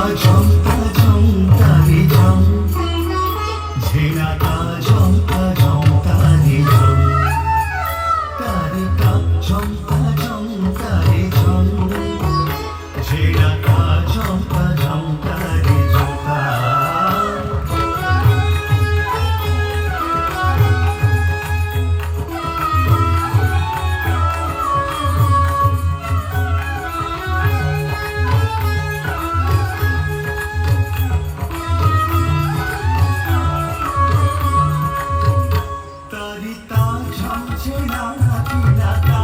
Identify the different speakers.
Speaker 1: ঝংকা ঝংকা রে ঝং ঝেনা কা ঝংকা ঝংকা রে ঝং তারে কা ঝংকা ঝংকা রে ঝং ঝেনা কা ঝংকা ঝংকা রে ঝংকা তারি তা ঝং ঝেনা কা